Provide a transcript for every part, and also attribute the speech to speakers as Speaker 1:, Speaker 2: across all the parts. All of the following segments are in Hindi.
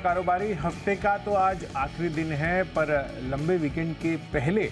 Speaker 1: कारोबारी हफ्ते का तो आज आखिरी दिन है, पर लंबे वीकेंड के पहले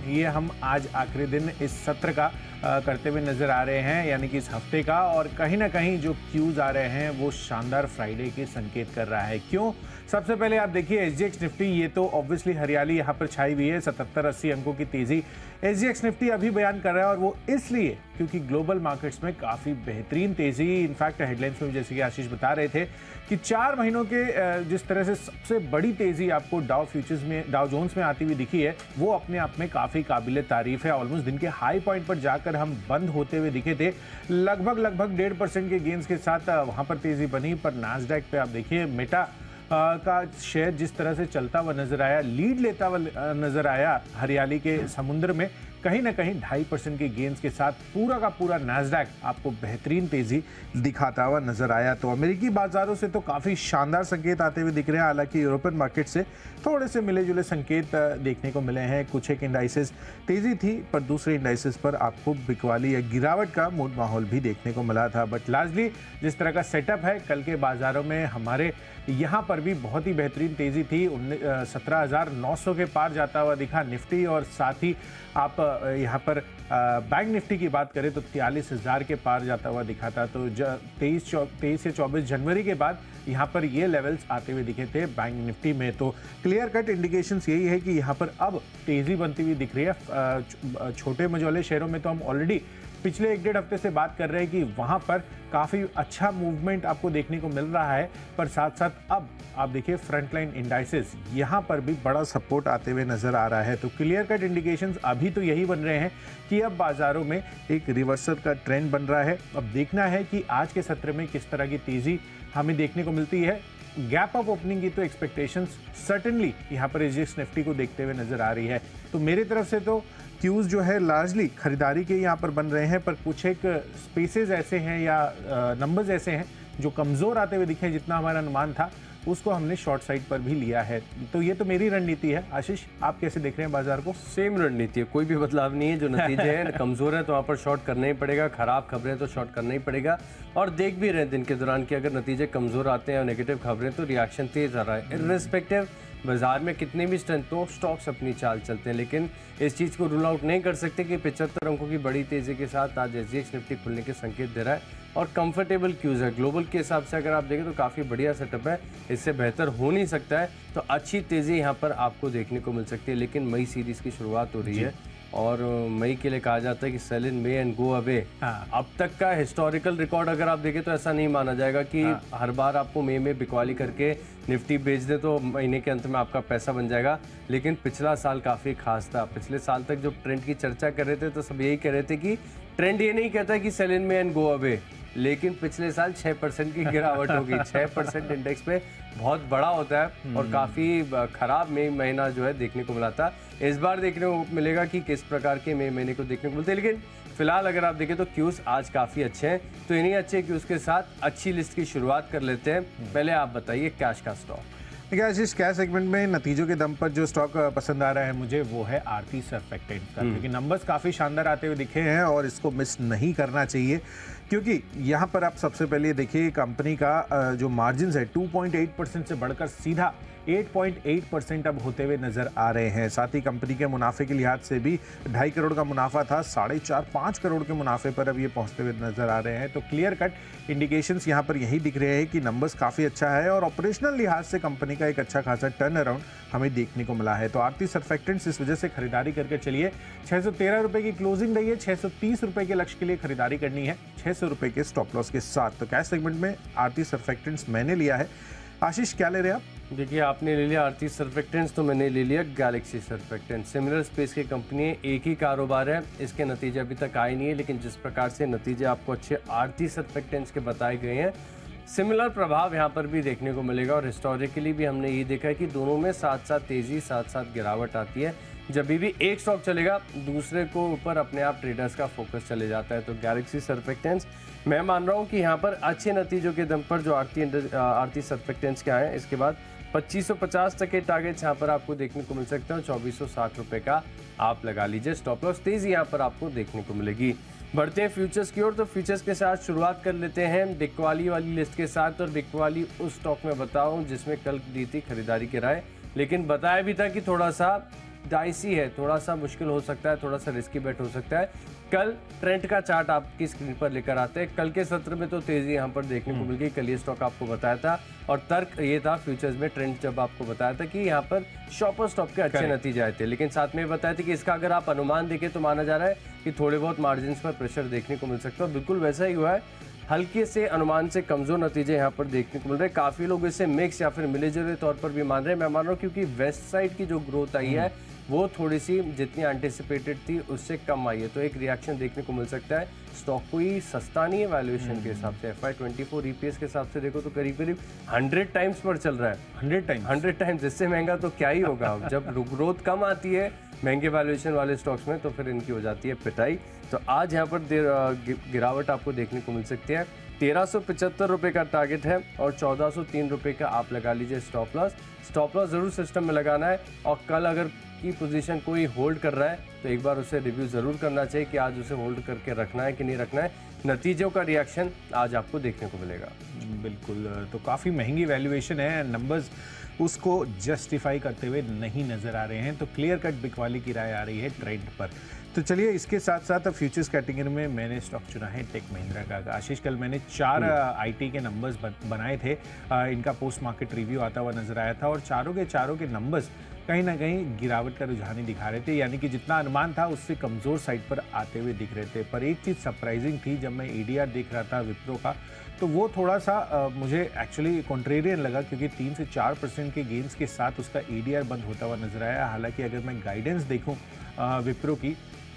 Speaker 1: ये हम आज आखिरी दिन इस सत्र का करते हुए नजर आ रहे हैं, यानी कि इस हफ्ते का। और कहीं ना कहीं जो क्यूज आ रहे हैं वो शानदार फ्राइडे के संकेत कर रहा है। क्यों? सबसे पहले आप देखिए एसजीएक्स निफ्टी, ये तो ऑब्वियसली हरियाली यहाँ पर छाई हुई है, 77-80 अंकों की तेजी एसजीएक्स निफ्टी अभी बयान कर रहा है। और वो इसलिए क्योंकि ग्लोबल मार्केट्स में काफी बेहतरीन तेजी, इनफैक्ट हेडलाइंस में जैसे कि आशीष बता रहे थे कि 4 महीनों के जिस तरह से सबसे बड़ी तेजी आपको डाउ जोन्स में आती हुई दिखी है, वो अपने आप में काफी काबिले तारीफ है। ऑलमोस्ट दिन के हाई पॉइंट पर जाकर हम बंद होते हुए दिखे थे, लगभग 1.5% के गेंस के साथ वहां पर तेजी बनी। पर नास्डैक पे आप देखिए मेटा का शेयर जिस तरह से चलता हुआ नजर आया, लीड लेता हुआ नजर आया हरियाली के समुद्र में, कहीं ना कहीं 2.5% के गेंस के साथ पूरा का पूरा नास्डैक आपको बेहतरीन तेजी दिखाता हुआ नजर आया। तो अमेरिकी बाजारों से तो काफी शानदार संकेत आते हुए दिख रहे हैं, हालांकि यूरोपियन मार्केट से थोड़े से मिले जुले संकेत देखने को मिले हैं। कुछ एक इंडाइसेस तेजी थी, पर दूसरे इंडाइसेस पर आपको बिकवाली या गिरावट का मूड माहौल भी देखने को मिला था। बट लार्जली जिस तरह का सेटअप है कल के बाजारों में, हमारे यहाँ पर भी बहुत ही बेहतरीन तेजी थी। 17,900 के पार जाता हुआ दिखा निफ्टी, और साथ ही आप यहाँ पर बैंक निफ्टी की बात करें तो 43,000 के पार जाता हुआ दिखा था। तो 23 से 24 जनवरी के बाद यहाँ पर ये लेवल्स आते हुए दिखे थे बैंक निफ्टी में। तो क्लियर कट इंडिकेशंस यही है कि यहाँ पर अब तेजी बनती हुई दिख रही है। छोटे मझोले शेयरों में तो हम ऑलरेडी पिछले 1-1.5 हफ्ते से बात कर रहे हैं कि वहां पर काफी अच्छा मूवमेंट आपको देखने को मिल रहा है, पर साथ साथ अब आप देखिए फ्रंटलाइन इंडाइसेस यहां पर भी बड़ा सपोर्ट आते हुए नजर आ रहा है। तो क्लियर कट इंडिकेशंस अभी तो यही बन रहे हैं कि अब बाजारों में एक रिवर्सल का ट्रेंड बन रहा है। अब देखना है कि आज के सत्र में किस तरह की तेजी हमें देखने को मिलती है। गैप अप ओपनिंग की तो एक्सपेक्टेशंस सर्टेनली यहाँ पर एसजीएक्स निफ्टी को देखते हुए नजर आ रही है। तो मेरी तरफ से तो क्यूज जो है लार्जली खरीदारी के यहाँ पर बन रहे हैं, पर कुछ एक स्पेसेस ऐसे हैं या नंबर्स ऐसे हैं जो कमजोर आते हुए दिखे, जितना हमारा अनुमान था उसको हमने शॉर्ट साइड पर भी लिया है। तो ये तो मेरी रणनीति है। आशीष, आप कैसे देख रहे हैं बाजार को?
Speaker 2: सेम रणनीति है, कोई भी बदलाव नहीं है। जो नतीजे हैं कमजोर है तो वहाँ पर शॉर्ट करना ही पड़ेगा, खराब खबरें तो शॉर्ट करना ही पड़ेगा। और देख भी रहे हैं दिन के दौरान कि अगर नतीजे कमजोर आते हैं और नेगेटिव खबरें तो रिएक्शन तेज आ रहा है। इर्रेस्पेक्टिव बाजार में कितने भी स्ट्रेंथ हो, स्टॉक्स अपनी चाल चलते हैं, लेकिन इस चीज़ को रूल आउट नहीं कर सकते कि 75 अंकों की बड़ी तेजी के साथ आज एसजीएक्स निफ्टी खुलने के संकेत दे रहा है। और कंफर्टेबल क्यूज है ग्लोबल के हिसाब से, अगर आप देखें तो काफ़ी बढ़िया सेटअप है, इससे बेहतर हो नहीं सकता है। तो अच्छी तेज़ी यहाँ पर आपको देखने को मिल सकती है। लेकिन मई सीरीज़ की शुरुआत हो रही है और मई के लिए कहा जाता है कि sell in May and go away. अब तक का हिस्टोरिकल रिकॉर्ड अगर आप देखें तो ऐसा नहीं माना जाएगा कि हर बार आपको मई में बिकवाली करके निफ्टी बेच दे तो महीने के अंत में आपका पैसा बन जाएगा। लेकिन पिछला साल काफ़ी खास था। पिछले साल तक जब ट्रेंड की चर्चा कर रहे थे तो सब यही कह रहे थे कि ट्रेंड ये नहीं कहता कि sell in May and go away, लेकिन पिछले साल 6% की गिरावट होगी। 6% इंडेक्स पे बहुत बड़ा होता है और काफ़ी खराब मई महीना जो है देखने को मिला था। इस बार देखने को मिलेगा कि किस प्रकार के मई महीने को देखने को मिलते हैं। लेकिन फिलहाल अगर आप देखें तो क्यूज आज काफ़ी अच्छे हैं। तो इन्हीं अच्छे क्यूज के साथ अच्छी लिस्ट की शुरुआत कर लेते हैं। पहले आप बताइए कैश का स्टॉक।
Speaker 1: देखिए आशीष, कैश सेगमेंट में नतीजों के दम पर जो स्टॉक पसंद आ रहा है मुझे वो है आरती सर्फेक्टेंट का, क्योंकि नंबर्स काफ़ी शानदार आते हुए दिखे हैं और इसको मिस नहीं करना चाहिए। क्योंकि यहाँ पर आप सबसे पहले देखिए कंपनी का जो मार्जिन है 2.8% से बढ़कर सीधा 8.8% अब होते हुए नजर आ रहे हैं। साथ ही कंपनी के मुनाफे के लिहाज से भी 2.5 करोड़ का मुनाफा था, 4.5-5 करोड़ के मुनाफे पर अब ये पहुंचते हुए नजर आ रहे हैं। तो क्लियर कट इंडिकेशंस यहाँ पर यही दिख रहे हैं कि नंबर्स काफ़ी अच्छा है और ऑपरेशनल लिहाज से कंपनी का एक अच्छा खासा टर्न अराउंड हमें देखने को मिला है। तो आरती सर्फेक्टेंट्स इस वजह से खरीदारी करके चलिए। 613 रुपये की क्लोजिंग रही है, 630 रुपये के लक्ष्य के लिए खरीदारी करनी है 600 रुपये के स्टॉप लॉस के साथ। तो कैश सेगमेंट में आरती सर्फेक्टेंट्स मैंने लिया है। आशीष, क्या ले रहे हैं आप?
Speaker 2: देखिए, आपने ले लिया आरती सर्फेक्टेंट्स, तो मैंने ले लिया गैलेक्सी सर्फेक्टेंट्स। सिमिलर स्पेस की कंपनी है, एक ही कारोबार है, इसके नतीजे अभी तक आए नहीं है, लेकिन जिस प्रकार से नतीजे आपको अच्छे आरती सर्फेक्टेंट्स के बताए गए हैं, सिमिलर प्रभाव यहाँ पर भी देखने को मिलेगा। और हिस्टोरिकली भी हमने ये देखा है कि दोनों में साथ साथ तेजी साथ साथ गिरावट आती है। जब भी एक स्टॉक चलेगा दूसरे को ऊपर अपने आप ट्रेडर्स का फोकस चले जाता है। तो गैलेक्सी सर्फेक्टेंट्स मैं मान रहा हूँ कि यहाँ पर अच्छे नतीजों के दम पर जो आरती सर्फेक्टेंट्स के आए हैं, इसके बाद 2550 तक के टारगेट्स यहाँ पर आपको देखने को मिल सकते हैं। 2460 रुपये का आप लगा लीजिए स्टॉप लॉस। तेजी यहाँ पर आपको देखने को मिलेगी। बढ़ते हैं फ्यूचर्स की ओर। तो फ्यूचर्स के साथ शुरुआत कर लेते हैं बिकवाली वाली लिस्ट के साथ। और बिकवाली उस स्टॉक में बताऊं जिसमें कल दी थी खरीदारी की राय, लेकिन बताया भी था कि थोड़ा सा डाइसी है, थोड़ा सा मुश्किल हो सकता है, थोड़ा सा रिस्की बेट हो सकता है। कल ट्रेंड का चार्ट आपकी स्क्रीन पर लेकर आते हैं। कल के सत्र में तो तेजी यहाँ पर देखने को मिल गई, कल ये स्टॉक आपको बताया था और तर्क ये था फ्यूचर्स में ट्रेंड जब आपको बताया था कि यहाँ पर शॉपर स्टॉक के अच्छे नतीजे आए थे, लेकिन साथ में बताया था कि इसका अगर आप अनुमान देखें तो माना जा रहा है कि थोड़े बहुत मार्जिन पर प्रेशर देखने को मिल सकता है। बिल्कुल वैसा ही हुआ है, हल्के से अनुमान से कमजोर नतीजे यहाँ पर देखने को मिल रहे हैं। काफी लोग इसे मिक्स या फिर मिले जुले तौर पर भी मान रहे हैं। मैं मान रहा हूँ क्योंकि वेस्ट साइड की जो ग्रोथ आई है वो थोड़ी सी जितनी एंटिसिपेटेड थी उससे कम आई है, तो एक रिएक्शन देखने को मिल सकता है। स्टॉक कोई सस्ता नहीं है वैल्यूएशन के हिसाब से। FY24 EPS के हिसाब से देखो तो करीब करीब 100 टाइम्स पर चल रहा है। 100 टाइम्स, इससे महंगा तो क्या ही होगा। जब ग्रोथ कम आती है महंगे वैल्यूएशन वाले स्टॉक्स में तो फिर इनकी हो जाती है पिटाई। तो आज यहाँ पर गिरावट आपको देखने को मिल सकती है। 1375 रुपये का टारगेट है और 1403 रुपये का आप लगा लीजिए स्टॉप लॉस। स्टॉप लॉस जरूर सिस्टम में लगाना है और कल अगर की पोजीशन कोई होल्ड कर रहा है तो एक बार उसे रिव्यू जरूर करना चाहिए कि आज उसे होल्ड करके रखना है कि नहीं रखना है। नतीजों का रिएक्शन आज आपको देखने को मिलेगा।
Speaker 1: बिल्कुल, तो काफ़ी महंगी वैल्यूएशन है, नंबर्स उसको जस्टिफाई करते हुए नहीं नज़र आ रहे हैं। तो क्लियर कट बिकवाली की राय आ रही है ट्रेंड पर। तो चलिए इसके साथ साथ फ्यूचर्स कैटेगरी में मैंने स्टॉक चुना है टेक महिंद्रा का। आशीष, कल मैंने 4 आईटी के नंबर्स बनाए थे, इनका पोस्ट मार्केट रिव्यू आता हुआ नजर आया था और चारों के नंबर्स कहीं ना कहीं गिरावट का रुझान ही दिखा रहे थे, यानी कि जितना अनुमान था उससे कमज़ोर साइड पर आते हुए दिख रहे थे। पर एक चीज़ सरप्राइजिंग थी, जब मैं एडीआर देख रहा था विप्रो का तो वो थोड़ा सा मुझे एक्चुअली कॉन्ट्रेरियन लगा, क्योंकि 3 से 4% के गेंस के साथ उसका एडीआर बंद होता हुआ नजर आया। हालांकि अगर मैं गाइडेंस देखूं विप्रो की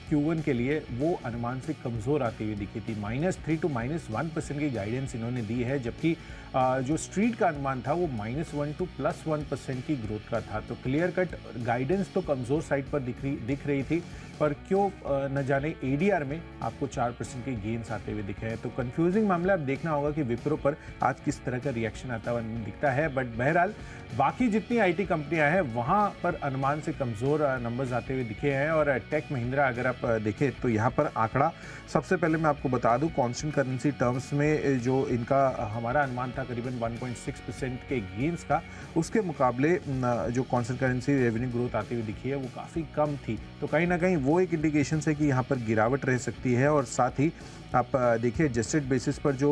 Speaker 1: Q1 के लिए, वो अनुमान से कमज़ोर आती हुई दिखी थी। -3 to -1% की गाइडेंस इन्होंने दी है, जबकि जो स्ट्रीट का अनुमान था वो -1 to +1% की ग्रोथ का था। तो क्लियर कट गाइडेंस तो कमज़ोर साइड पर दिख रही थी, पर क्यों न जाने एडीआर में आपको 4% के गेंस आते हुए दिखे हैं। तो कंफ्यूजिंग मामला अब देखना होगा कि विप्रो पर आज किस तरह का रिएक्शन आता हुआ दिखता है। बट बहरहाल बाकी जितनी आईटी कंपनियां हैं वहां पर अनुमान से कमज़ोर नंबर्स आते हुए दिखे हैं। और टेक महिंद्रा अगर आप देखें तो यहाँ पर आंकड़ा सबसे पहले मैं आपको बता दूं, कांस्टेंट करेंसी टर्म्स में जो इनका हमारा अनुमान था करीबन 1.6% के गेंस का, उसके मुकाबले जो कांस्टेंट करेंसी रेवेन्यू ग्रोथ आती हुई दिखी है वो काफ़ी कम थी। तो कहीं ना कहीं वो एक इंडिकेशन है कि यहाँ पर गिरावट रह सकती है। और साथ ही आप देखिए एडजस्टेड बेसिस पर जो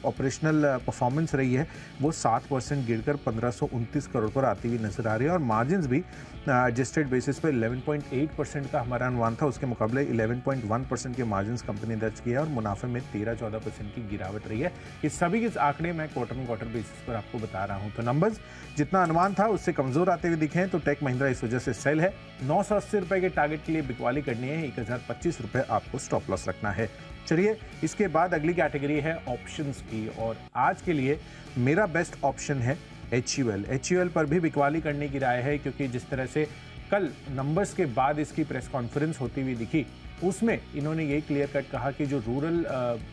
Speaker 1: ऑपरेशनल परफॉर्मेंस रही है वो 7% गिरकर 1529 करोड़ पर आती हुई नजर आ रही है। और मार्जिन्स भी एडजस्टेड बेसिस पर 11.8% का हमारा अनुमान था, उसके मुकाबले 11.1% के मार्जिन्स कंपनी दर्ज किया है और मुनाफे में 13-14% की गिरावट रही है। ये सभी के आंकड़े मैं क्वार्टर बेसिस पर आपको बता रहा हूँ। तो नंबर्स जितना अनुमान था उससे कमजोर आते हुए दिखे हैं, तो टेक महिंद्रा इस वजह से सेल है। 980 रुपए के टारगेट के लिए बिकवाली करनी है, 1025 रुपए आपको स्टॉप लॉस रखना है। चलिए इसके बाद अगली कैटेगरी है ऑप्शंस की, और आज के लिए मेरा बेस्ट ऑप्शन है HUL पर भी बिकवाली करने की राय है, क्योंकि जिस तरह से कल नंबर्स के बाद इसकी प्रेस कॉन्फ्रेंस होती हुई दिखी उसमें इन्होंने ये क्लियर कट कहा कि जो रूरल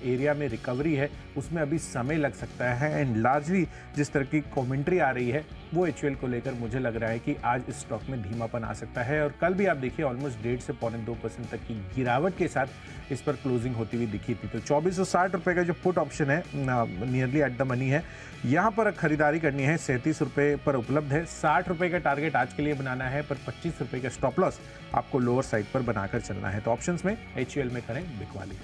Speaker 1: एरिया में रिकवरी है उसमें अभी समय लग सकता है। एंड लार्जली जिस तरह की कमेंट्री आ रही है वो HUL को लेकर मुझे लग रहा है कि आज इस स्टॉक में धीमापन आ सकता है। और कल भी आप देखिए ऑलमोस्ट 1.5 से 2% तक की गिरावट के साथ इस पर क्लोजिंग होती हुई दिखी थी। तो 2460 रुपये का जो पुट ऑप्शन है नियरली एट द मनी है, यहाँ पर खरीदारी करनी है, 37 रुपये पर उपलब्ध है। 60 रुपये का टारगेट आज के लिए बनाना है, पर 25 रुपये का स्टॉप लॉस आपको लोअर साइड पर बनाकर चलना है। तो ऑप्शंस में HUL में करें बिकवाली।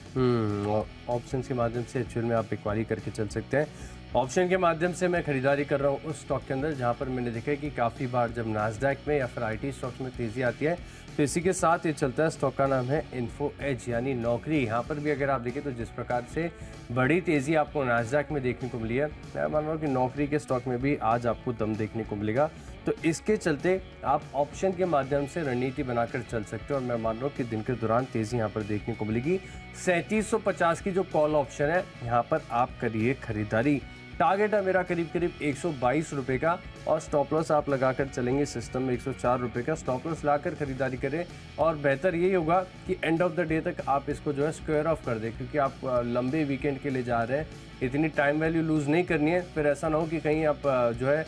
Speaker 2: ऑप्शन के माध्यम से HUL में आप बिकवाली करके चल सकते हैं। ऑप्शन के माध्यम से मैं खरीदारी कर रहा हूँ उस स्टॉक के अंदर जहाँ पर मैंने देखा है कि काफ़ी बार जब नास्डैक में या फिर IT स्टॉक्स में तेज़ी आती है तो इसी के साथ ये चलता है। स्टॉक का नाम है इन्फो एज यानी नौकरी। यहाँ पर भी अगर आप देखें तो जिस प्रकार से बड़ी तेज़ी आपको नास्डैक में देखने को मिली है, मैं मान रहा हूँ कि नौकरी के स्टॉक में भी आज आपको दम देखने को मिलेगा। तो इसके चलते आप ऑप्शन के माध्यम से रणनीति बनाकर चल सकते हो और मैं मान रहा हूँ कि दिन के दौरान तेज़ी यहाँ पर देखने को मिलेगी। 3750 की जो कॉल ऑप्शन है यहाँ पर आप करिए खरीदारी। टारगेट है मेरा करीब 122 रुपये का, और स्टॉप लॉस आप लगाकर चलेंगे सिस्टम में 104 रुपये का स्टॉप लॉस लाकर खरीदारी करें। और बेहतर यही होगा कि एंड ऑफ द डे तक आप इसको जो है स्क्वायर ऑफ कर दें, क्योंकि आप लंबे वीकेंड के लिए जा रहे हैं, इतनी टाइम वैल्यू लूज़ नहीं करनी है। फिर ऐसा ना हो कि कहीं आप जो है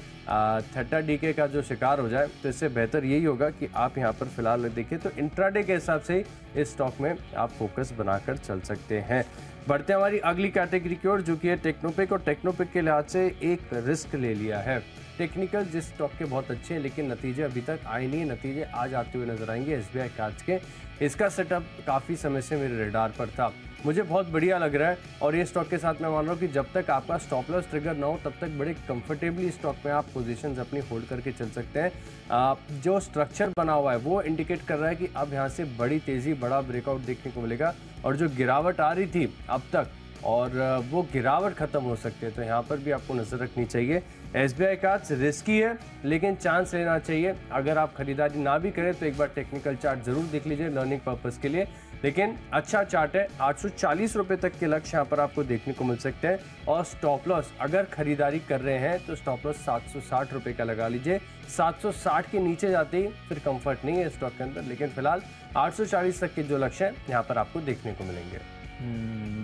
Speaker 2: थट्टा डीके का जो शिकार हो जाए। तो इससे बेहतर यही होगा कि आप यहाँ पर फिलहाल देखिए तो इंट्राडे के हिसाब से ही इस स्टॉक में आप फोकस बनाकर चल सकते हैं। बढ़ते हैं हमारी अगली कैटेगरी की ओर, जो कि है टेक्नोपिक। और टेक्नोपिक के लिहाज से एक रिस्क ले लिया है। टेक्निकल जिस स्टॉक के बहुत अच्छे हैं, लेकिन नतीजे अभी तक आए नहीं। नतीजे आज आते हुए नजर आएंगे SBI कार्ड्स के। इसका सेटअप काफ़ी समय से मेरे रडार पर था, मुझे बहुत बढ़िया लग रहा है। और ये स्टॉक के साथ मैं मान रहा हूँ कि जब तक आपका स्टॉप लॉस ट्रिगर ना हो, तब तक बड़े कंफर्टेबली स्टॉक में आप पोजीशंस अपनी होल्ड करके चल सकते हैं। जो स्ट्रक्चर बना हुआ है वो इंडिकेट कर रहा है कि अब यहाँ से बड़ी तेज़ी, बड़ा ब्रेकआउट देखने को मिलेगा। और जो गिरावट आ रही थी अब तक, और वो गिरावट खत्म हो सकती है, तो यहाँ पर भी आपको नज़र रखनी चाहिए। SBI कार्ड्स रिस्की है, लेकिन चांस लेना चाहिए। अगर आप खरीदारी ना भी करें तो एक बार टेक्निकल चार्ट जरूर देख लीजिए लर्निंग पर्पस के लिए। लेकिन अच्छा चार्ट है, 840 रुपये तक के लक्ष्य यहाँ पर आपको देखने को मिल सकते हैं। और स्टॉप लॉस अगर खरीदारी कर रहे हैं तो स्टॉप लॉस 760 रुपये का लगा लीजिए। 760 के नीचे जाते ही फिर कंफर्ट नहीं है स्टॉक के अंदर, लेकिन फिलहाल 840 तक के जो लक्ष्य है यहाँ पर आपको देखने को मिलेंगे।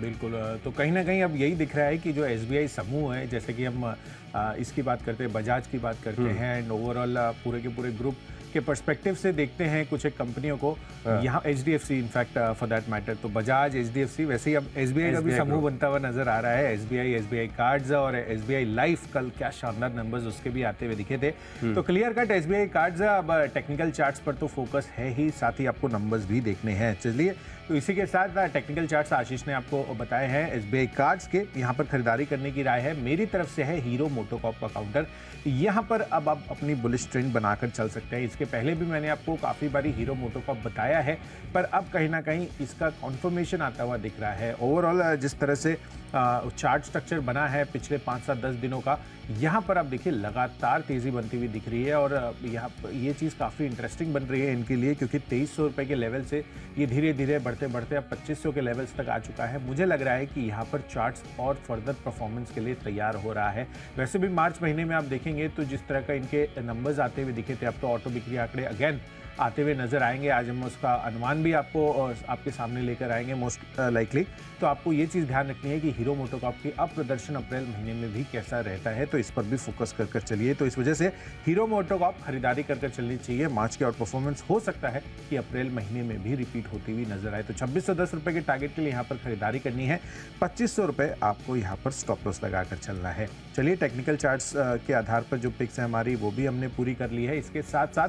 Speaker 1: बिल्कुल। तो कहीं ना कहीं अब यही दिख रहा है कि जो SBI समूह है, जैसे कि हम इसकी बात करते हैं, बजाज की बात करते हैं, एंड ओवरऑल पूरे के पूरे ग्रुप के पर्सपेक्टिव से देखते हैं कुछ एक कंपनियों को, यहाँ HDFC in fact for that matter, तो बजाज, HDFC, वैसे ही अब SBI का भी समूह बनता हुआ नजर आ रहा है। SBI कार्ड्स और SBI लाइफ, कल क्या शानदार नंबर्स उसके भी आते हुए दिखे थे। तो क्लियर कट SBI कार्ड्स अब टेक्निकल चार्ट्स पर तो फोकस है ही, साथ ही आपको नंबर्स भी देखने हैं। चलिए, तो इसी के साथ टेक्निकल चार्ट्स आशीष ने आपको बताए हैं SBI कार्ड्स के। यहाँ पर खरीदारी करने की राय है मेरी तरफ से है हीरो मोटोकॉर्प का काउंटर। यहाँ पर अब आप अपनी बुलिश ट्रेंड बनाकर चल सकते हैं। इसके पहले भी मैंने आपको काफ़ी बारी हीरो मोटोकॉर्प बताया है, पर अब कहीं ना कहीं इसका कॉन्फर्मेशन आता हुआ दिख रहा है। ओवरऑल जिस तरह से चार्ट स्ट्रक्चर बना है पिछले 5 से 10 दिनों का, यहाँ पर आप देखिए लगातार तेज़ी बनती हुई दिख रही है। और यहाँ ये चीज़ काफ़ी इंटरेस्टिंग बन रही है इनके लिए, क्योंकि 2300 रुपये के लेवल से ये धीरे धीरे बढ़ते बढ़ते अब 2500 के लेवल्स तक आ चुका है। मुझे लग रहा है कि यहाँ पर चार्ट्स और फर्दर परफॉर्मेंस के लिए तैयार हो रहा है। वैसे भी मार्च महीने में आप देखेंगे तो जिस तरह का इनके नंबर्स आते हुए दिखे थे, अब तो ऑटो बिक्री आंकड़े अगेन आते हुए नजर आएंगे। आज हम उसका अनुमान भी आपके सामने लेकर आएंगे मोस्ट लाइकली। तो आपको ये चीज़ ध्यान रखनी है कि हीरो मोटोकॉर्प की अब प्रदर्शन अप्रैल महीने में भी कैसा रहता है, तो इस पर भी फोकस कर चलिए। तो इस वजह से हीरो मोटोकॉर्प खरीदारी कर चलनी चाहिए। मार्च की आउट परफॉर्मेंस हो सकता है कि अप्रैल महीने में भी रिपीट होती हुई नजर आए। तो 2610 रुपये के टारगेट के लिए यहाँ पर खरीदारी करनी है। 2500 रुपये आपको यहाँ पर स्टॉप लॉस लगाकर चलना है। चलिए, टेक्निकल चार्ट्स के आधार पर जो पिक्स है हमारी वो भी हमने पूरी कर ली है। इसके साथ साथ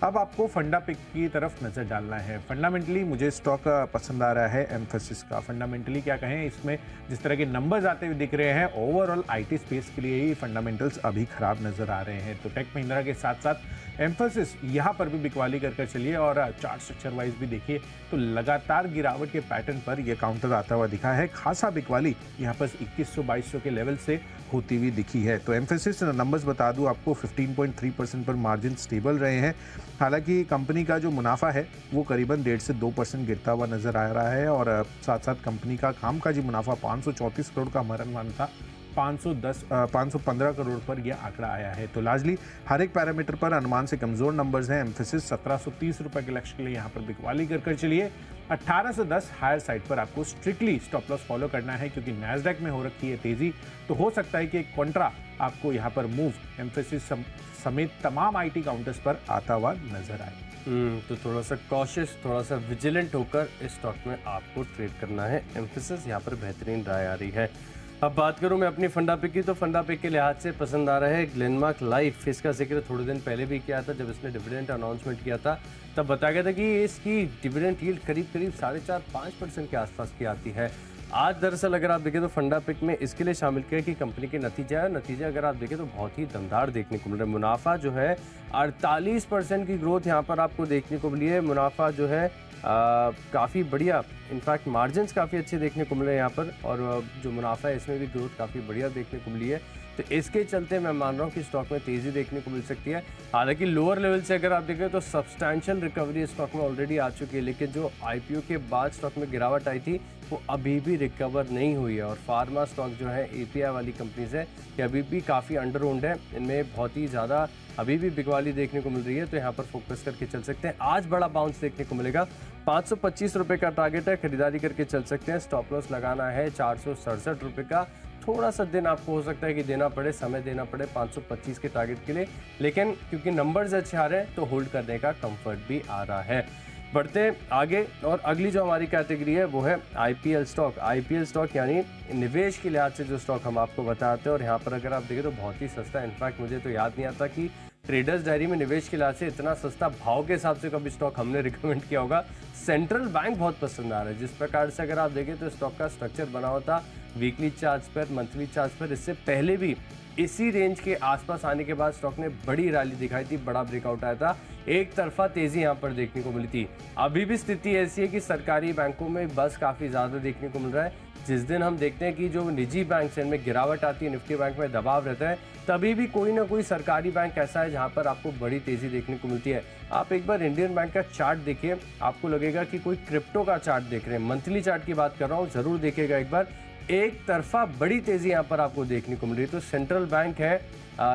Speaker 1: अब आपको फंडा पिक की तरफ नजर डालना है। फंडामेंटली मुझे स्टॉक पसंद आ रहा है एम्फेसिस का। फंडामेंटली क्या कहें, इसमें जिस तरह के नंबर्स आते हुए दिख रहे हैं, ओवरऑल IT स्पेस के लिए ही फंडामेंटल्स अभी खराब नजर आ रहे हैं। तो टेक महिंद्रा के साथ साथ एम्फेसिस यहाँ पर भी बिकवाली कर चलिए। और चार्ट स्ट्रक्चर वाइज भी देखिए तो लगातार गिरावट के पैटर्न पर यह काउंटर आता हुआ दिखा है। खासा बिकवाली यहाँ पर 2100-2200 के लेवल से होती हुई दिखी है। तो एम्फेसिस नंबर्स बता दूं आपको, 15.3% पर मार्जिन स्टेबल रहे हैं। हालांकि कंपनी का जो मुनाफा है वो करीबन 1.5 से 2% गिरता हुआ नजर आ रहा है। और साथ साथ कंपनी का कामकाजी मुनाफा 534 करोड़ का हमारा अनुमान था, 515 करोड़ पर यह आंकड़ा आया है। तो लार्जली हर एक पैरामीटर पर अनुमान से कमजोर नंबर्स हैं। एम्फेसिस 1730 रुपए के लक्ष्य के लिए यहाँ पर बिकवाली कर चलिए। 1810 हायर साइड पर आपको स्ट्रिक्टली स्टॉप लॉस फॉलो करना है, क्योंकि नैस्डैक में हो रखी है तेजी। तो हो सकता है कि एक कॉन्ट्रा आपको यहाँ पर मूव एम्फेसिस समेत तमाम IT काउंटर्स पर आता हुआ नजर आए।
Speaker 2: तो थोड़ा सा कॉशियस, थोड़ा सा विजिलेंट होकर इस स्टॉक में आपको ट्रेड करना है। एम्फेसिस यहाँ पर बेहतरीन राय आ रही है। अब बात करूं मैं अपनी फंडा पिक की, तो फंडा पिक के लिहाज से पसंद आ रहा है ग्लेनमार्क लाइफ। इसका जिक्र थोड़े दिन पहले भी किया था, जब इसने डिविडेंड अनाउंसमेंट किया था तब बताया गया था कि इसकी डिविडेंड यील्ड करीब 4.5-5% के आसपास की आती है। आज दरअसल अगर आप देखें तो फंडा पिक में इसके लिए शामिल किया कि कंपनी के नतीजे है। नतीजे अगर आप देखें तो बहुत ही दमदार देखने को मिल रहा है। मुनाफा जो है 48% की ग्रोथ यहाँ पर आपको देखने को मिली है। मुनाफा जो है काफ़ी बढ़िया, इनफैक्ट मार्जिन्स काफ़ी अच्छे देखने को मिले यहाँ पर, और जो मुनाफा है इसमें भी ग्रोथ काफ़ी बढ़िया देखने को मिली है। तो इसके चलते मैं मान रहा हूँ कि स्टॉक में तेज़ी देखने को मिल सकती है। हालांकि लोअर लेवल से अगर आप देखें तो सब्सटैंशियल रिकवरी स्टॉक में ऑलरेडी आ चुकी है, लेकिन जो IPO के बाद स्टॉक में गिरावट आई थी वो अभी भी रिकवर नहीं हुई है। और फार्मा स्टॉक जो है एपीआई वाली कंपनीज है ये अभी भी काफ़ी अंडर ओन्ड है, इनमें बहुत ही ज़्यादा अभी भी बिकवाली देखने को मिल रही है, तो यहाँ पर फोकस करके चल सकते हैं। आज बड़ा बाउंस देखने को मिलेगा, 525 रुपये का टारगेट है, खरीदारी करके चल सकते हैं। स्टॉप लॉस लगाना है 467 रुपये का। थोड़ा सा दिन आपको हो सकता है कि देना पड़े, समय देना पड़े 525 के टारगेट के लिए, लेकिन क्योंकि नंबर्स अच्छे आ रहे हैं तो होल्ड करने का कंफर्ट भी आ रहा है। बढ़ते आगे, और अगली जो हमारी कैटेगरी है वो है आईपीएल स्टॉक। आईपीएल स्टॉक यानी निवेश के लिहाज से जो स्टॉक हम आपको बताते हैं, और यहाँ पर अगर आप देखें तो बहुत ही सस्ता है। इनफैक्ट मुझे तो याद नहीं आता कि ट्रेडर्स डायरी में निवेश के लिहाज से इतना सस्ता भाव के हिसाब से कभी स्टॉक हमने रिकमेंड किया होगा। सेंट्रल बैंक बहुत पसंद आ रहा है। जिस प्रकार से अगर आप देखें तो स्टॉक का स्ट्रक्चर बना होता वीकली चार्ज पर, मंथली चार्ज पर, इससे पहले भी इसी रेंज के आसपास आने के बाद स्टॉक ने बड़ी रैली दिखाई थी, बड़ा ब्रेकआउट आया था, एक तरफा तेजी यहां पर देखने को मिली थी। अभी भी स्थिति ऐसी है कि सरकारी बैंकों में बस काफी ज्यादा देखने को मिल रहा है। जिस दिन हम देखते हैं कि जो निजी बैंक है इनमें गिरावट आती है, निफ्टी बैंक में दबाव रहता है, तभी भी कोई ना कोई सरकारी बैंक ऐसा है जहां पर आपको बड़ी तेजी देखने को मिलती है। आप एक बार इंडियन बैंक का चार्ट देखिए, आपको लगेगा कि कोई क्रिप्टो का चार्ट देख रहे हैं। मंथली चार्ट की बात कर रहा हूँ, जरूर देखिएगा एक बार, एक तरफा बड़ी तेजी यहाँ पर आपको देखने को मिल रही है। तो सेंट्रल बैंक है,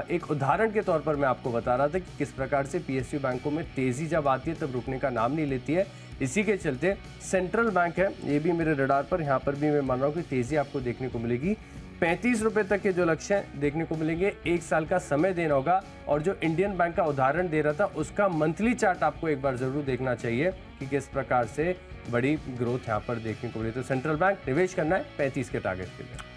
Speaker 2: एक उदाहरण के तौर पर मैं आपको बता रहा था कि किस प्रकार से पीएसयू बैंकों में तेजी जब आती है तब रुकने का नाम नहीं लेती है। इसी के चलते सेंट्रल बैंक है, ये भी मेरे रडार पर, यहाँ पर भी मैं मान रहा हूँ कि तेजी आपको देखने को मिलेगी। 35 रुपए तक के जो लक्ष्य हैं देखने को मिलेंगे। एक साल का समय देना होगा, और जो इंडियन बैंक का उदाहरण दे रहा था उसका मंथली चार्ट आपको एक बार जरूर देखना चाहिए कि किस प्रकार से बड़ी ग्रोथ यहाँ पर देखने को मिली। तो सेंट्रल बैंक निवेश करना है 35 के टारगेट के लिए।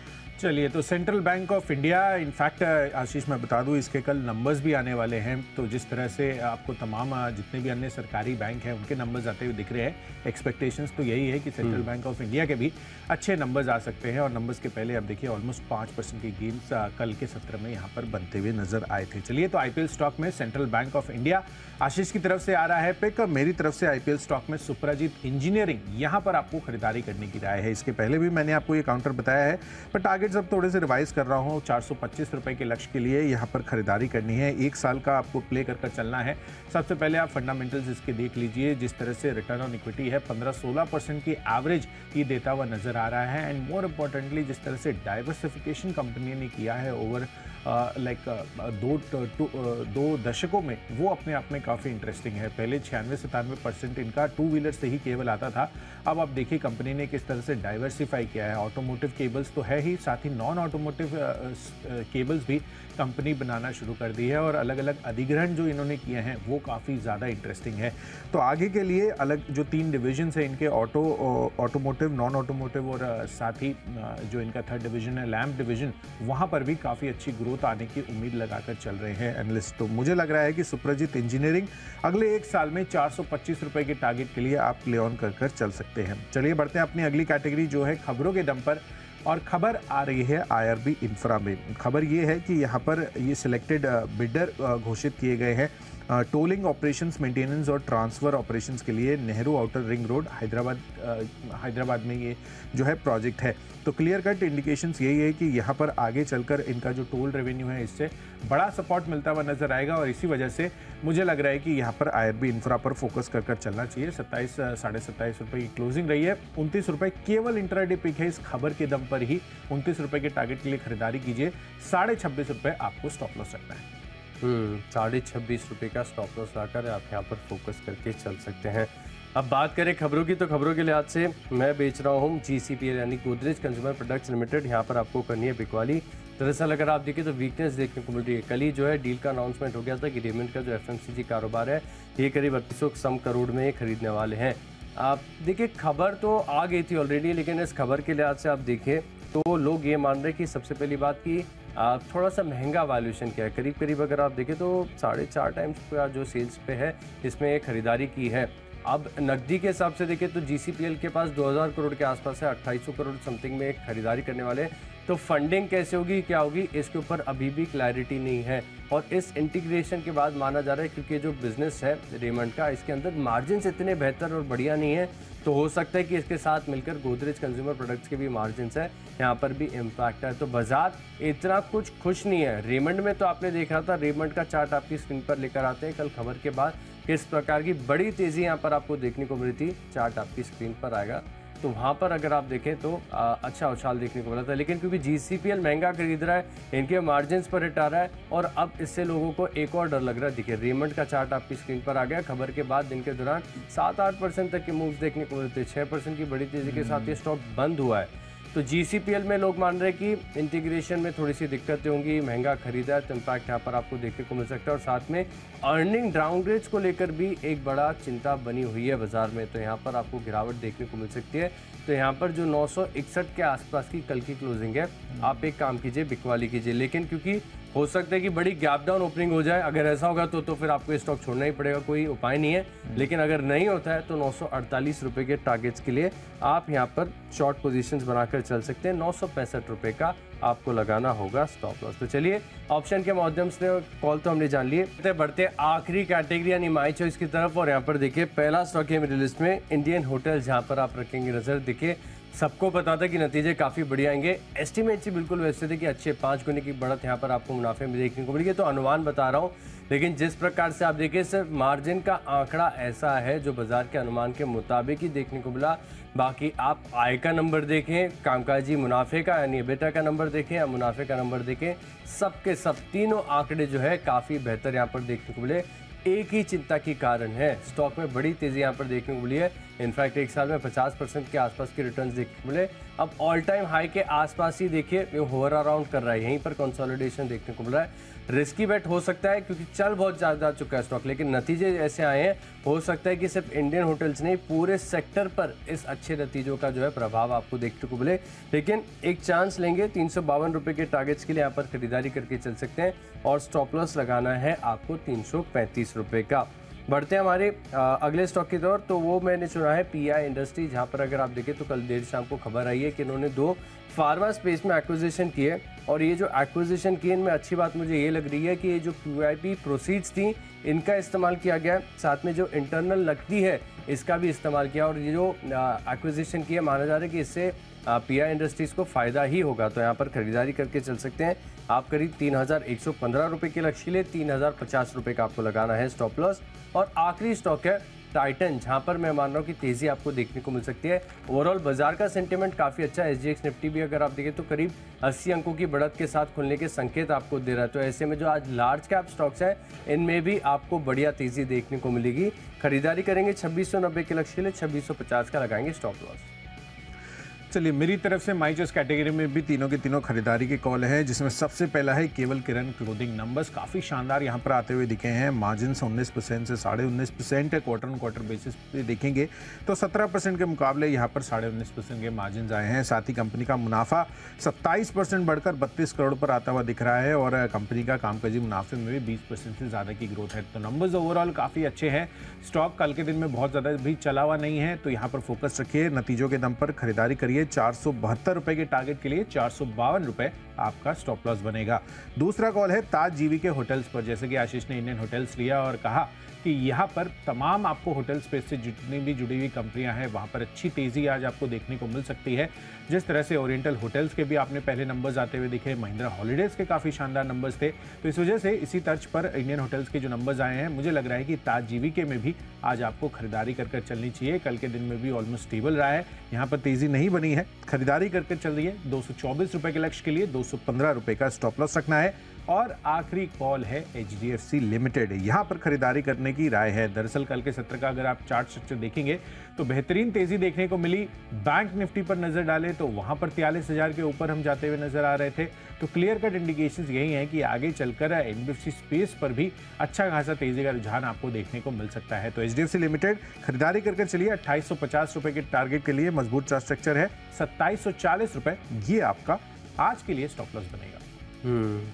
Speaker 1: चलिए, तो Central Bank of India, in fact Ashish मैं बता दूं इसके कल नंबर्स भी आने वाले हैं। तो जिस तरह से आपको तमाम जितने भी अन्य सरकारी बैंक हैं उनके नंबर्स आते हुए दिख रहे हैं, एक्सपेक्टेशंस तो यही है कि सेंट्रल बैंक ऑफ इंडिया के भी अच्छे नंबर्स आ सकते हैं। और नंबर्स के पहले आप देखिए ऑलमोस्ट 5% के गेन्स कल के सत्र में यहाँ पर बनते हुए नजर आए थे। चलिए, तो आईपीएल स्टॉक में सेंट्रल बैंक ऑफ इंडिया आशीष की तरफ से आ रहा है पिक, और मेरी तरफ से आईपीएल स्टॉक में सुप्राजीत इंजीनियरिंग, यहाँ पर आपको खरीदारी करने की राय है। इसके पहले भी मैंने आपको ये काउंटर बताया है, पर टारगेट्स अब थोड़े से रिवाइज कर रहा हूँ। 425 रुपए के लक्ष्य के लिए यहाँ पर खरीदारी करनी है। एक साल का आपको प्ले कर चलना है। सबसे पहले आप फंडामेंटल्स इसके देख लीजिए, जिस तरह से रिटर्न ऑन इक्विटी है 15-16% की एवरेज ये देता हुआ नजर आ रहा है। एंड मोर इम्पोर्टेंटली जिस तरह से डाइवर्सिफिकेशन कंपनी ने किया है ओवर दो दशकों में, वो अपने आप में काफ़ी इंटरेस्टिंग है। पहले 96-97% इनका टू व्हीलर से ही केवल आता था। अब आप देखिए कंपनी ने किस तरह से डाइवर्सिफाई किया है। ऑटोमोटिव केबल्स तो है ही, साथ ही नॉन ऑटोमोटिव केबल्स भी कंपनी बनाना शुरू कर दी है, और अलग अलग अधिग्रहण जो इन्होंने किए हैं वो काफ़ी ज़्यादा इंटरेस्टिंग है। तो आगे के लिए अलग जो 3 डिविजन है इनके, ऑटोमोटिव, नॉन ऑटोमोटिव और साथ ही जो इनका थर्ड डिवीजन है लैम्प डिवीजन, वहाँ पर भी काफ़ी अच्छी ग्रोथ आने की उम्मीद लगाकर चल रहे हैं एनालिस्ट। तो मुझे लग रहा है कि सुप्रजीत इंजीनियरिंग अगले एक साल में 425 रुपए के टारगेट के लिए आप प्ले ऑन कर चल सकते हैं। चलिए बढ़ते हैं अपनी अगली कैटेगरी जो है खबरों के दम पर, और खबर आ रही है आईआरबी इंफ्रा में। खबर ये है कि यहाँ पर ये सिलेक्टेड बिडर घोषित किए गए हैं टोलिंग ऑपरेशंस, मेंटेनेंस और ट्रांसफ़र ऑपरेशंस के लिए Nehru outer ring road Hyderabad में ये जो है प्रोजेक्ट है। तो क्लियर कट इंडिकेशंस यही है कि यहाँ पर आगे चलकर इनका जो टोल रेवेन्यू है इससे बड़ा सपोर्ट मिलता हुआ नजर आएगा, और इसी वजह से मुझे लग रहा है कि यहाँ पर आईआरबी इंफ्रा पर फोकस कर चलना चाहिए। 27-27.5 रुपये की क्लोजिंग रही है। 29 रुपये केवल इंट्राडे पिक है, इस खबर के दम पर ही 29 रुपये के टारगेट के लिए खरीदारी कीजिए। 26.5 रुपये आपको स्टॉप लॉस रखना है।
Speaker 2: 26.5 रुपये का स्टॉप लॉस लाकर आप यहाँ पर फोकस करके चल सकते हैं। अब बात करें खबरों की, तो खबरों के लिहाज से मैं बेच रहा हूँ GCPL यानी गोदरेज कंज्यूमर प्रोडक्ट्स लिमिटेड। यहाँ पर आपको करनी है बिकवाली। दरअसल अगर आप देखें तो वीकनेस देखने को मिल रही है। कल ही जो है डील का अनाउंसमेंट हो गया था कि रेमंड का जो FMCG कारोबार है ये करीब 3800 करोड़ में खरीदने वाले हैं। आप देखिए खबर तो आ गई थी ऑलरेडी, लेकिन इस खबर के लिहाज से आप देखें तो लोग ये मान रहे हैं कि सबसे पहली बात की थोड़ा सा महंगा वैल्यूएशन क्या है। करीब करीब अगर आप देखें तो 4.5 टाइम्स का जो सेल्स पे है इसमें खरीदारी की है। अब नकदी के हिसाब से देखें तो GCPL के पास 2000 करोड़ के आसपास है, 2800 करोड़ समथिंग में खरीदारी करने वाले। तो फंडिंग कैसे होगी, क्या होगी, इसके ऊपर अभी भी क्लैरिटी नहीं है। और इस इंटीग्रेशन के बाद माना जा रहा है क्योंकि जो बिजनेस है रेमंड का, इसके अंदर मार्जिन्स इतने बेहतर और बढ़िया नहीं है, तो हो सकता है कि इसके साथ मिलकर गोदरेज कंज्यूमर प्रोडक्ट्स के भी मार्जिन्स है, यहाँ पर भी इम्पैक्ट है। तो बाजार इतना कुछ खुश नहीं है। रेमंड में तो आपने देखा था, रेमंड का चार्ट आपकी स्क्रीन पर लेकर आते हैं कल खबर के बाद, किस प्रकार की बड़ी तेजी यहाँ पर आपको देखने को मिली थी। चार्ट आपकी स्क्रीन पर आएगा। तो वहाँ पर अगर आप देखें तो अच्छा उछाल देखने को मिला था, लेकिन क्योंकि GCPL महंगा खरीद रहा है, इनके मार्जिन्स पर हिट आ रहा है और अब इससे लोगों को एक और डर लग रहा है। देखिए रेमंड का चार्ट आपकी स्क्रीन पर आ गया। खबर के बाद दिन के दौरान 7-8% तक के मूव्स देखने को मिलते हैं। 6% की बड़ी तेजी के साथ ये स्टॉक बंद हुआ है। तो GCPL में लोग मान रहे हैं कि इंटीग्रेशन में थोड़ी सी दिक्कतें होंगी, महंगा खरीदा है तो इम्पैक्ट यहाँ पर आपको देखने को मिल सकता है। और साथ में अर्निंग डाउनग्रेड्स को लेकर भी एक बड़ा चिंता बनी हुई है बाजार में, तो यहाँ पर आपको गिरावट देखने को मिल सकती है। तो यहाँ पर जो 961 के आसपास की कल की क्लोजिंग है, आप एक काम कीजिए, बिकवाली कीजिए। लेकिन क्योंकि हो सकता है कि बड़ी गैप डाउन ओपनिंग हो जाए, अगर ऐसा होगा तो फिर आपको स्टॉक छोड़ना ही पड़ेगा, कोई उपाय नहीं है। लेकिन अगर नहीं होता है तो 948 रुपये के टारगेट्स के लिए आप यहाँ पर शॉर्ट पोजीशंस बनाकर चल सकते हैं। 965 रुपये का आपको लगाना होगा स्टॉप लॉस। तो चलिए ऑप्शन के माध्यम से कॉल तो हमने जान लिए, बढ़ते आखिरी कैटेगरी यानी माई चॉइस की तरफ। और यहाँ पर देखिए पहला स्टॉक है मेरी लिस्ट में इंडियन होटल, जहाँ पर आप रखेंगे नजर। देखिए सबको पता था कि नतीजे काफ़ी बढ़िया आएंगे, एस्टिमेट ही बिल्कुल वैसे थे कि अच्छे 5 गुने की बढ़त यहाँ पर आपको मुनाफे में देखने को मिलेगी। तो अनुमान बता रहा हूँ, लेकिन जिस प्रकार से आप देखिए सिर्फ मार्जिन का आंकड़ा ऐसा है जो बाजार के अनुमान के मुताबिक ही देखने को मिला। बाकी आप आय का नंबर देखें, कामकाजी मुनाफे का यानी एबिटा का नंबर देखें या मुनाफे का नंबर देखें, सबके सब तीनों आंकड़े जो है काफ़ी बेहतर यहाँ पर देखने को मिले। एक ही चिंता की कारण है, स्टॉक में बड़ी तेजी यहाँ पर देखने को मिली है। इनफैक्ट एक साल में 50% के आसपास के रिटर्न्स देखने को मिले। अब ऑल टाइम हाई के आसपास ही देखिए ये होवर अराउंड कर रहा है, यहीं पर कंसोलिडेशन देखने को मिल रहा है। रिस्की बेट हो सकता है क्योंकि चल बहुत ज़्यादा चुका है स्टॉक, लेकिन नतीजे ऐसे आए हैं, हो सकता है कि सिर्फ इंडियन होटल्स नहीं पूरे सेक्टर पर इस अच्छे नतीजों का जो है प्रभाव आपको देखने को मिले। लेकिन एक चांस लेंगे, 352 रुपये के टारगेट्स के लिए यहाँ पर खरीदारी करके चल सकते हैं और स्टॉप लॉस लगाना है आपको 335 रुपये का। बढ़ते हैं हमारे अगले स्टॉक की तरफ। तो वो मैंने चुना है PI इंडस्ट्री, जहाँ पर अगर आप देखें तो कल देर शाम को खबर आई है कि इन्होंने 2 फार्मा स्पेस में एक्विजिशन किए। और ये जो एक्विजिशन की, इनमें अच्छी बात मुझे ये लग रही है कि ये जो QIP प्रोसीड्स थी इनका इस्तेमाल किया गया, साथ में जो इंटरनल नकदी है इसका भी इस्तेमाल किया। और ये जो एक्विजिशन की है, माना जा रहा है कि इससे PI इंडस्ट्रीज़ को फ़ायदा ही होगा। तो यहाँ पर खरीदारी करके चल सकते हैं आप। करीब 3115 रुपये के लक्ष्य के लिए 3050 रुपये का आपको लगाना है स्टॉप लॉस। और आखिरी स्टॉक है टाइटन, जहां पर मैं मान रहा हूं कि तेजी आपको देखने को मिल सकती है। ओवरऑल बाजार का सेंटीमेंट काफ़ी अच्छा है। SGX निफ्टी भी अगर आप देखें तो करीब 80 अंकों की बढ़त के साथ खुलने के संकेत आपको दे रहा है। तो ऐसे में जो आज लार्ज कैप स्टॉक्स हैं इनमें भी आपको बढ़िया तेजी देखने को मिलेगी। खरीदारी करेंगे 2690 के लक्ष्य के लिए 2650 का लगाएंगे स्टॉप लॉस।
Speaker 1: चलिए मेरी तरफ से माई चॉइस कैटेगरी में भी तीनों के तीनों खरीदारी के कॉल है, जिसमें सबसे पहला है केवल किरण क्लोथिंग। नंबर्स काफ़ी शानदार यहाँ पर आते हुए दिखे हैं। मार्जिन 19% से 19.5% है। क्वार्टर ऑन क्वार्टर बेसिस पे देखेंगे तो 17% के मुकाबले यहाँ पर 19.5% के मार्जिन आए हैं। साथ ही कंपनी का मुनाफा 27% बढ़कर 32 करोड़ पर आता हुआ दिख रहा है और कंपनी का कामकाजी मुनाफे में भी 20% से ज़्यादा की ग्रोथ है। तो नंबर्स ओवरऑल काफ़ी अच्छे हैं। स्टॉक कल के दिन में बहुत ज़्यादा भी चला हुआ नहीं है, तो यहाँ पर फोकस रखिए, नतीजों के दम पर खरीदारी करिए। 472 रुपए के टारगेट के लिए 452 रुपए आपका स्टॉप लॉस बनेगा। दूसरा कॉल है ताज जीवी के होटल्स पर। जैसे कि आशीष ने इंडियन होटल्स लिया और कहा कि यहाँ पर तमाम आपको होटल स्पेस से जितनी भी जुड़ी हुई कंपनियां हैं वहाँ पर अच्छी तेज़ी आज आपको देखने को मिल सकती है। जिस तरह से ओरिएंटल होटल्स के भी आपने पहले नंबर्स आते हुए दिखे, महिंद्रा हॉलीडेज़ के काफ़ी शानदार नंबर्स थे, तो इस वजह से इसी तर्ज पर इंडियन होटल्स के जो नंबर्स आए हैं, मुझे लग रहा है कि ताज जीवीके में भी आज आपको खरीदारी कर चलनी चाहिए। कल के दिन में भी ऑलमोस्ट स्टेबल रहा है, यहाँ पर तेज़ी नहीं बनी है, खरीदारी करके चल रही है। 224 रुपये के लक्ष्य के लिए 215 रुपये का स्टॉप लॉस रखना है। और आखिरी कॉल है HDFC लिमिटेड, यहाँ पर खरीदारी करने की राय है। दरअसल कल के सत्र का अगर आप चार्ट स्ट्रक्चर देखेंगे तो बेहतरीन तेजी देखने को मिली। बैंक निफ्टी पर नजर डालें तो वहां पर 43,000 के ऊपर हम जाते हुए नजर आ रहे थे। तो क्लियर कट इंडिकेशंस यही हैं कि आगे चलकर NBFC स्पेस पर भी अच्छा खासा तेजी का रुझान आपको देखने को मिल सकता है। तो HDFC लिमिटेड खरीदारी करके चलिए। 2850 रुपए के टारगेट के लिए मजबूत चार्ट स्ट्रक्चर है। 2740 रुपए ये आपका आज के लिए स्टॉप लॉस बनेगा।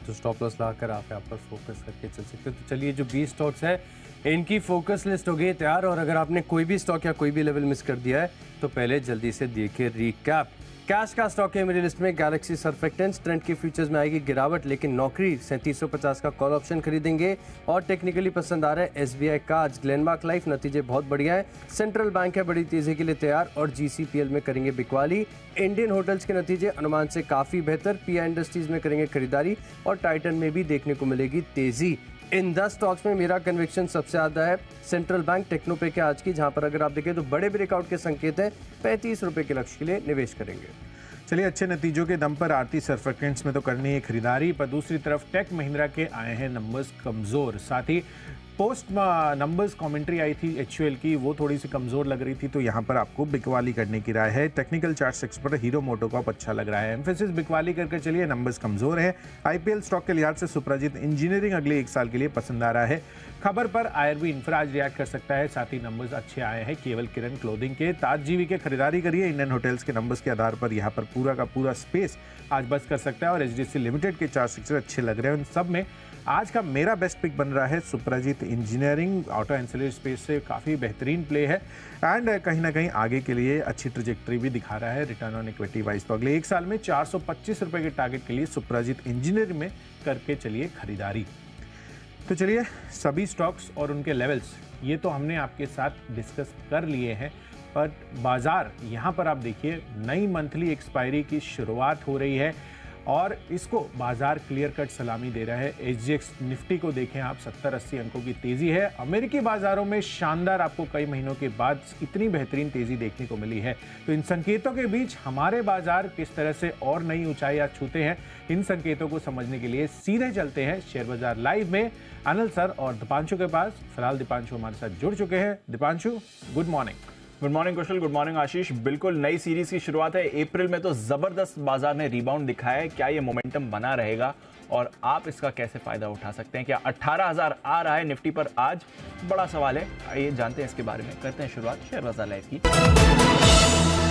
Speaker 2: तो स्टॉप लॉस लाकर आप यहाँ पर फोकस करके चल सकते हैं। तो चलिए जो 20 स्टॉक्स है इनकी फोकस लिस्ट हो गई तैयार। और अगर आपने कोई भी स्टॉक या कोई भी लेवल मिस कर दिया है तो पहले जल्दी से देखिए रिकैप। कैश का स्टॉक है मेरी लिस्ट में गैलेक्सी सर्फेक्टेंट्स। ट्रेंड के फ्यूचर्स में आएगी गिरावट, लेकिन नौकरी 3750 का कॉल ऑप्शन खरीदेंगे। और टेक्निकली पसंद आ रहा है SBI का आज ग्लेनमार्क लाइफ, नतीजे बहुत बढ़िया है। सेंट्रल बैंक है बड़ी तेजी के लिए तैयार और GCPL में करेंगे बिकवाली। इंडियन होटल्स के नतीजे अनुमान से काफ़ी बेहतर। PI इंडस्ट्रीज में करेंगे खरीदारी और टाइटन में भी देखने को मिलेगी तेजी। इन 10 स्टॉक्स में मेरा कन्विक्शन सबसे ज़्यादा है सेंट्रल बैंक टेक्नोपे के आज की, जहां पर अगर आप देखें तो बड़े ब्रेकआउट के संकेत हैं। 35 रुपए के लक्ष्य के लिए निवेश करेंगे।
Speaker 1: चलिए, अच्छे नतीजों के दम पर आरती सर्फेक्टेंट्स में तो करनी है खरीदारी, पर दूसरी तरफ टेक महिंद्रा के आए हैं नंबर्स कमजोर। साथ ही पोस्ट नंबर्स कमेंट्री आई थी एचयूएल की, वो थोड़ी सी कमजोर लग रही थी, तो यहाँ पर आपको बिकवाली करने की राय है। टेक्निकल चार्ट सेक्शन पर हीरो मोटोकॉर्प अच्छा लग रहा है, एम्फेसिस बिकवाली करके चलिए, नंबर्स कमजोर है। आईपीएल स्टॉक के लिहाज से सुप्राजीत इंजीनियरिंग अगले 1 साल के लिए पसंद आ रहा है। खबर पर आईआरबी इंफ्रा आज रिएक्ट कर सकता है। साथ ही नंबर्स अच्छे आए हैं केवल किरण क्लोथिंग के। ताज जीवी के खरीदारी करिए, इंडियन होटल्स के नंबर्स के आधार पर यहाँ पर पूरा का पूरा स्पेस आज बस कर सकता है। और एचडीएफसी लिमिटेड के चार्ट सेक्टर अच्छे लग रहे हैं। उन सब में आज का मेरा बेस्ट पिक बन रहा है सुप्राजीत इंजीनियरिंग। ऑटो एंसिलरी स्पेस से काफ़ी बेहतरीन प्ले है एंड कहीं ना कहीं आगे के लिए अच्छी ट्रजेक्टरी भी दिखा रहा है रिटर्न ऑन इक्विटी वाइज। तो अगले 1 साल में 425 रुपए के टारगेट के लिए सुप्राजीत इंजीनियरिंग में करके चलिए खरीदारी। तो चलिए, सभी स्टॉक्स और उनके लेवल्स ये तो हमने आपके साथ डिस्कस कर लिए हैं, पर बाजार यहाँ पर आप देखिए, नई मंथली एक्सपायरी की शुरुआत हो रही है और इसको बाजार क्लियर कट सलामी दे रहा है। एसजीएक्स निफ्टी को देखें आप, 70-80 अंकों की तेजी है। अमेरिकी बाजारों में शानदार आपको कई महीनों के बाद इतनी बेहतरीन तेजी देखने को मिली है। तो इन संकेतों के बीच हमारे बाजार किस तरह से और नई ऊंचाई आज छूते हैं, इन संकेतों को समझने के लिए सीधे चलते हैं शेयर बाजार लाइव में अनिल सर और दीपांशु के पास। फिलहाल दीपांशु हमारे साथ जुड़ चुके हैं। Deepanshu, good morning.
Speaker 3: Good morning Kushal, good morning Ashish. बिल्कुल नई सीरीज की शुरुआत है। अप्रैल में तो जबरदस्त बाजार ने रिबाउंड दिखाया है। क्या ये मोमेंटम बना रहेगा और आप इसका कैसे फायदा उठा सकते हैं? क्या 18,000 आ रहा है निफ्टी पर आज? बड़ा सवाल है, आइए जानते हैं इसके बारे में। करते हैं शुरुआत शेयर बाजार लाइव की।